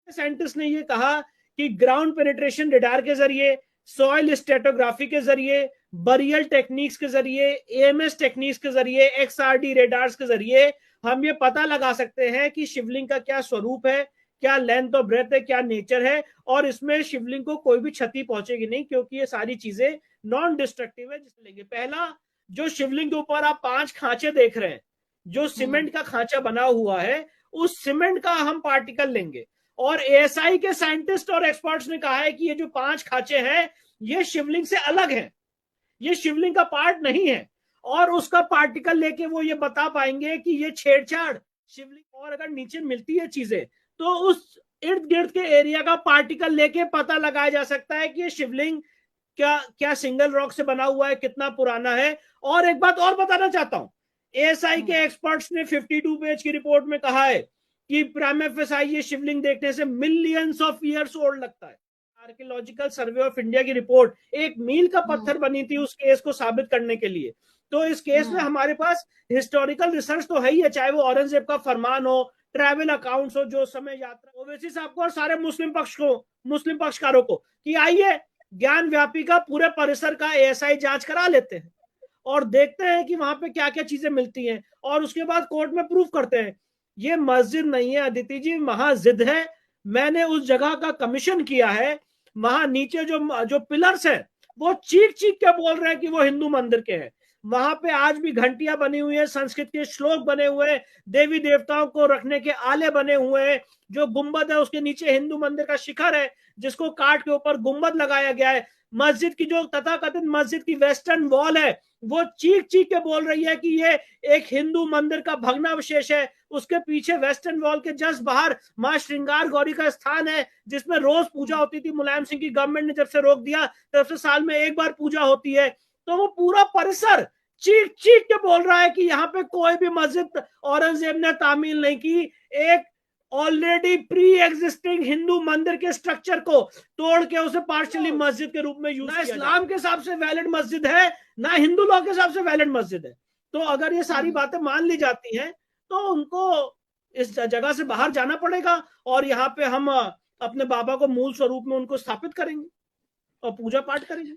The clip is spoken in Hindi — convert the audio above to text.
साइंटिस्ट ने ये कहा कि ग्राउंड पेनिट्रेशन रडार के जरिए, सॉइल स्टेटोग्राफी के जरिए, बरियल टेक्निक्स के जरिए, एएमएस टेक्निक्स के जरिए, एक्सआरडी रेडार्स के जरिए हम ये पता लगा सकते हैं कि शिवलिंग का क्या स्वरूप है, क्या लेंथ और ब्रेथ है, क्या नेचर है, और इसमें शिवलिंग को कोई भी क्षति पहुंचेगी नहीं, क्योंकि ये सारी चीजें नॉन डिस्ट्रक्टिव है। जिससे लेंगे पहला, जो शिवलिंग के ऊपर आप 5 खांचे देख रहे हैं, जो सीमेंट का खांचा बना हुआ है, उस सीमेंट का हम पार्टिकल लेंगे, और एएसआई के साइंटिस्ट और एक्सपर्ट्स ने कहा है कि ये जो 5 खांचे हैं ये शिवलिंग से अलग है, ये शिवलिंग का पार्ट नहीं है, और उसका पार्टिकल लेके वो ये बता पाएंगे कि ये छेड़छाड़ शिवलिंग, और अगर नीचे मिलती है चीजें तो उस इर्द गिर्द के एरिया का पार्टिकल लेके पता लगाया जा सकता है कि ये शिवलिंग क्या क्या सिंगल रॉक से बना हुआ है, कितना पुराना है। और एक बात और बताना चाहता हूं, एएसआई के एक्सपर्ट्स ने 52 पेज की रिपोर्ट में कहा है कि प्राइम एफएसआई ये शिवलिंग देखने से मिलियंस ऑफ ईयर्स ओल्ड लगता है। आर्कियोलॉजिकल सर्वे ऑफ इंडिया की रिपोर्ट एक मील का पत्थर बनी थी उस केस को साबित करने के लिए। तो इस केस में हमारे पास हिस्टोरिकल रिसर्च तो है ही है, चाहे वो औरंगजेब का फरमान हो, ट्रैवल अकाउंट्स हो, जो समय यात्रा, ओवैसी साहब को और सारे मुस्लिम पक्षकारों को कि आइए ज्ञान व्यापी का पूरे परिसर का एएसआई जांच करा लेते हैं और देखते हैं कि वहां पे क्या क्या चीजें मिलती हैं, और उसके बाद कोर्ट में प्रूफ करते हैं। ये मस्जिद नहीं है अदिति जी, महाजिद है। मैंने उस जगह का कमीशन किया है, वहां नीचे जो जो पिलर्स है वो चीख चीख के बोल रहे हैं कि वो हिंदू मंदिर के हैं। वहां पे आज भी घंटियां बनी हुई है, संस्कृत के श्लोक बने हुए हैं, देवी देवताओं को रखने के आले बने हुए हैं। जो गुंबद है उसके नीचे हिंदू मंदिर का शिखर है जिसको काट के ऊपर गुंबद लगाया गया है। मस्जिद की जो तथाकथित मस्जिद की वेस्टर्न वॉल है वो चीख चीख के बोल रही है कि ये एक हिंदू मंदिर का भग्नावशेष है। उसके पीछे वेस्टर्न वॉल के जस्ट बाहर मां श्रृंगार गौरी का स्थान है जिसमें रोज पूजा होती थी। मुलायम सिंह की गवर्नमेंट ने जब से रोक दिया तब से साल में एक बार पूजा होती है। तो वो पूरा परिसर चीख चीख के बोल रहा है कि यहाँ पे कोई भी मस्जिद औरंगजेब ने तामील नहीं की, एक ऑलरेडी प्री एग्जिस्टिंग हिंदू मंदिर के स्ट्रक्चर को तोड़ के उसे पार्शियली मस्जिद के रूप में यूज किया। इस्लाम के हिसाब से वैलिड मस्जिद है, ना हिंदू लॉ के हिसाब से वैलिड मस्जिद है। तो अगर ये सारी बातें मान ली जाती हैं तो उनको इस जगह से बाहर जाना पड़ेगा, और यहाँ पे हम अपने बाबा को मूल स्वरूप में उनको स्थापित करेंगे और पूजा पाठ करेंगे।